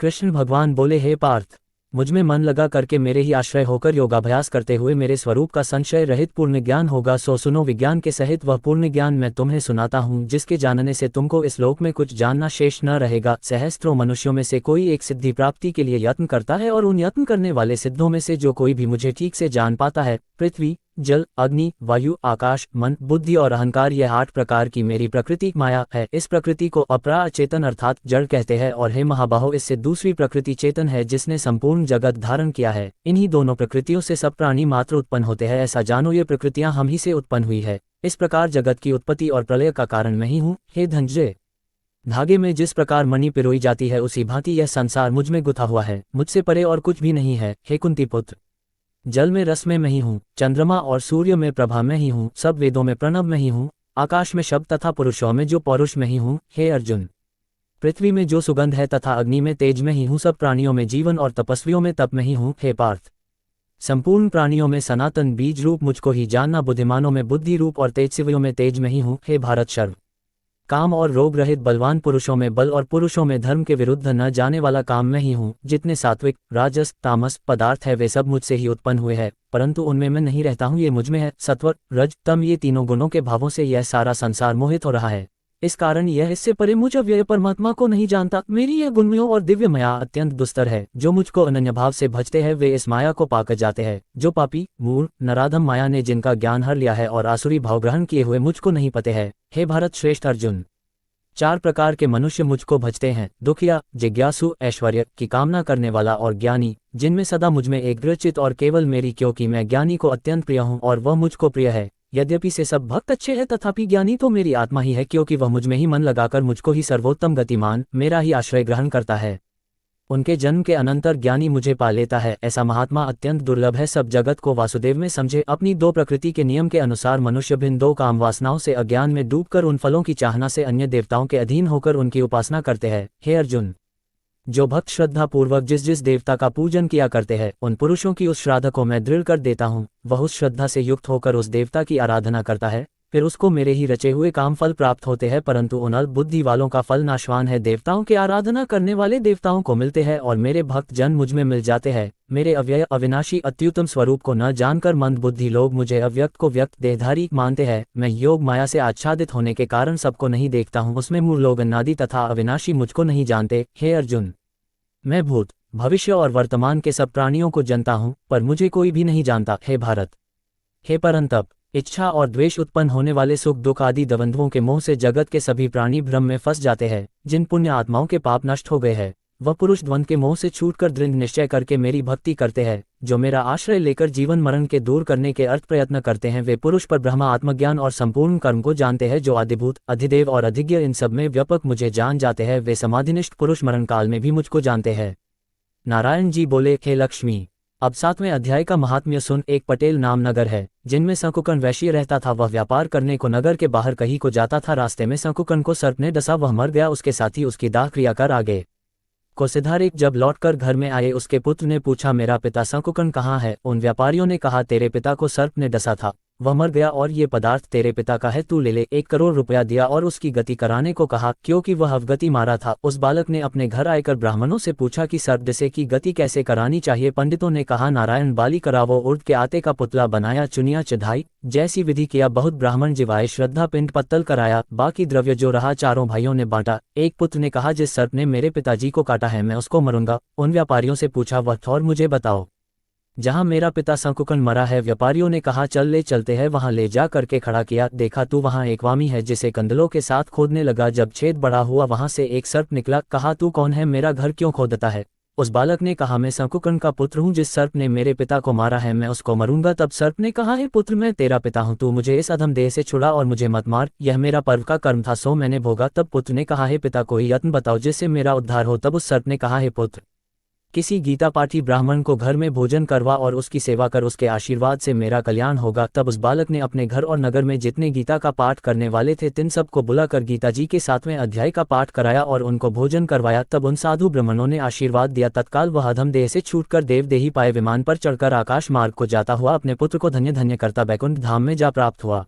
कृष्ण भगवान बोले, हे पार्थ, मुझ में मन लगा करके मेरे ही आश्रय होकर योगाभ्यास करते हुए मेरे स्वरूप का संशय रहित पूर्ण ज्ञान होगा। सो सुनो, विज्ञान के सहित वह पूर्ण ज्ञान मैं तुम्हें सुनाता हूँ, जिसके जानने से तुमको इस लोक में कुछ जानना शेष न रहेगा। सहस्त्रों मनुष्यों में से कोई एक सिद्धि प्राप्ति के लिए यत्न करता है, और उन यत्न करने वाले सिद्धों में से जो कोई भी मुझे ठीक से जान पाता है, पृथ्वी, जल, अग्नि, वायु, आकाश, मन, बुद्धि और अहंकार, यह 8 प्रकार की मेरी प्रकृति माया है। इस प्रकृति को अपरा अचेतन अर्थात जड़ कहते हैं, और हे महाबाहो, इससे दूसरी प्रकृति चेतन है, जिसने संपूर्ण जगत धारण किया है। इन्हीं दोनों प्रकृतियों से सब प्राणी मात्र उत्पन्न होते हैं। ऐसा जानो, ये प्रकृतियां हम ही से उत्पन्न हुई है। इस प्रकार जगत की उत्पत्ति और प्रलय का कारण मैं ही हूँ। हे धनंजय, धागे में जिस प्रकार मणि पिरोई जाती है, उसी भांति यह संसार मुझ में गुथा हुआ है। मुझसे परे और कुछ भी नहीं है। हे कुंती पुत्र, जल में रस में मैं ही हूँ, चंद्रमा और सूर्य में प्रभा में ही हूँ, सब वेदों में प्रणव में ही हूँ, आकाश में शब्द तथा पुरुषों में जो पौरुष में ही हूँ। हे अर्जुन, पृथ्वी में जो सुगंध है तथा अग्नि में तेज में ही हूँ, सब प्राणियों में जीवन और तपस्वियों में तप में ही हूँ। हे पार्थ, संपूर्ण प्राणियों में सनातन बीज रूप मुझको ही जानना, बुद्धिमानों में बुद्धि रूप और तेजस्वियों में तेज में ही हूँ। हे भारत शर्व, काम और रोग रहित बलवान पुरुषों में बल और पुरुषों में धर्म के विरुद्ध न जाने वाला काम में ही हूँ। जितने सात्विक, राजस, तामस पदार्थ है वे सब मुझसे ही उत्पन्न हुए हैं, परंतु उनमें मैं नहीं रहता हूँ, ये मुझ में है। सत्वर, रज, तम, ये तीनों गुणों के भावों से यह सारा संसार मोहित हो रहा है। इस कारण यह इससे परे मुझ अव्यय परमात्मा को नहीं जानता। मेरी यह गुणमयों और दिव्य माया अत्यंत दुस्तर है। जो मुझको अनन्य भाव से भजते हैं वे इस माया को पाकर जाते हैं। जो पापी, मूढ़, नराधम माया ने जिनका ज्ञान हर लिया है और आसुरी भाव ग्रहण किए हुए मुझको नहीं पते हैं। हे भारत श्रेष्ठ अर्जुन, 4 प्रकार के मनुष्य मुझको भजते हैं, दुखिया, जिज्ञासु, ऐश्वर्य की कामना करने वाला और ज्ञानी, जिनमें सदा मुझमें एक दृढ़चित और केवल मेरी, क्योंकि मैं ज्ञानी को अत्यंत प्रिय हूँ और वह मुझको प्रिय है। यद्यपि से सब भक्त अच्छे हैं, तथापि ज्ञानी तो मेरी आत्मा ही है, क्योंकि वह मुझ में ही मन लगाकर मुझको ही सर्वोत्तम गतिमान, मेरा ही आश्रय ग्रहण करता है। उनके जन्म के अनंतर ज्ञानी मुझे पा लेता है। ऐसा महात्मा अत्यंत दुर्लभ है। सब जगत को वासुदेव में समझे। अपनी 2 प्रकृति के नियम के अनुसार मनुष्य भिन्न 2 काम वासनाओं से अज्ञान में डूबकर उन फलों की चाहना से अन्य देवताओं के अधीन होकर उनकी उपासना करते हैं। हे अर्जुन, जो भक्त श्रद्धा पूर्वक जिस जिस देवता का पूजन किया करते हैं, उन पुरुषों की उस श्राद्ध को मैं दृढ़ कर देता हूँ। वह उस श्रद्धा से युक्त होकर उस देवता की आराधना करता है, फिर उसको मेरे ही रचे हुए काम फल प्राप्त होते हैं। परंतु उन अल्प बुद्धि वालों का फल नाशवान है। देवताओं के आराधना करने वाले देवताओं को मिलते हैं और मेरे भक्त जन मुझ में मिल जाते हैं। मेरे अव्यय अविनाशी अत्युत्तम स्वरूप को न जानकर मंद बुद्धि लोग मुझे अव्यक्त को व्यक्त देहधारी मानते हैं। मैं योग माया से आच्छादित होने के कारण सबको नहीं देखता हूँ, उसमें मूल लोग अनादि तथा अविनाशी मुझको नहीं जानते। हे अर्जुन, मैं भूत, भविष्य और वर्तमान के सब प्राणियों को जानता हूँ, पर मुझे कोई भी नहीं जानता। हे भारत, हे परंतप, इच्छा और द्वेष उत्पन्न होने वाले सुख दुख आदि द्वंद्वों के मोह से जगत के सभी प्राणी भ्रम में फंस जाते हैं। जिन पुण्य आत्माओं के पाप नष्ट हो गए हैं, वह पुरुष द्वंद्व के मोह से छूटकर दृढ़ निश्चय करके मेरी भक्ति करते हैं। जो मेरा आश्रय लेकर जीवन मरण के दूर करने के अर्थ प्रयत्न करते हैं, वे पुरुष पर ब्रह्म आत्मज्ञान और संपूर्ण कर्म को जानते हैं। जो आदिभूत, अधिदेव और अधिज्ञ इन सब में व्यापक मुझे जान जाते हैं, वे समाधिनिष्ठ पुरुष मरण काल में भी मुझको जानते हैं। नारायण जी बोले, हे लक्ष्मी, अब 7वें अध्याय का महात्म्य सुन। एक पटेल नाम नगर है, जिनमें शंकुकन वैश्य रहता था। वह व्यापार करने को नगर के बाहर कहीं को जाता था। रास्ते में शंकुकन को सर्प ने डसा, वह मर गया। उसके साथी उसकी दाह क्रिया कर आगे को सिद्धारिक जब लौटकर घर में आए, उसके पुत्र ने पूछा, मेरा पिता शंकुकन कहाँ है? उन व्यापारियों ने कहा, तेरे पिता को सर्प ने डसा था, वह मर गया और ये पदार्थ तेरे पिता का है, तू ले ले। 1 करोड़ रुपया दिया और उसकी गति कराने को कहा, क्योंकि वह अवगति मारा था। उस बालक ने अपने घर आकर ब्राह्मणों से पूछा कि सर्प डसे की गति कैसे करानी चाहिए। पंडितों ने कहा, नारायण बाली करावो। उर्द के आटे का पुतला बनाया, चुनिया चढ़ाई, जैसी विधि किया। बहुत ब्राह्मण जिवाए, श्रद्धा पिंड पत्तल कराया। बाकी द्रव्य जो रहा चारों भाइयों ने बांटा। एक पुत्र ने कहा, जिस सर्प ने मेरे पिताजी को काटा है मैं उसको मरूंगा। उन व्यापारियों से पूछा, वह थौर मुझे बताओ जहाँ मेरा पिता शंकुकन मरा है। व्यापारियों ने कहा, चल ले चलते हैं। वहां ले जा करके खड़ा किया, देखा तू वहां एक वामी है, जिसे कंदलों के साथ खोदने लगा। जब छेद बड़ा हुआ, वहां से एक सर्प निकला। कहा, तू कौन है? मेरा घर क्यों खोदता है? उस बालक ने कहा, मैं शंकुकन का पुत्र हूँ, जिस सर्प ने मेरे पिता को मारा है मैं उसको मरूंगा। तब सर्प ने कहा, हे पुत्र, मैं तेरा पिता हूँ, तू मुझे इस अधम देह से छुड़ा और मुझे मत मार। यह मेरा पर्व का कर्म था, सो मैंने भोगा। तब पुत्र ने कहा, हे पिता, कोई यत्न बताओ जिससे मेरा उद्धार हो। तब उस सर्प ने कहा, हे पुत्र, किसी गीता पाठी ब्राह्मण को घर में भोजन करवा और उसकी सेवा कर, उसके आशीर्वाद से मेरा कल्याण होगा। तब उस बालक ने अपने घर और नगर में जितने गीता का पाठ करने वाले थे, तिन सबको बुलाकर गीता जी के 7वें अध्याय का पाठ कराया और उनको भोजन करवाया। तब उन साधु ब्राह्मणों ने आशीर्वाद दिया। तत्काल वह अधम देह से छूटकर देवदेही पाए विमान पर चढ़कर आकाश मार्ग को जाता हुआ अपने पुत्र को धन्य धन्य करता बैकुंठ धाम में जा प्राप्त हुआ।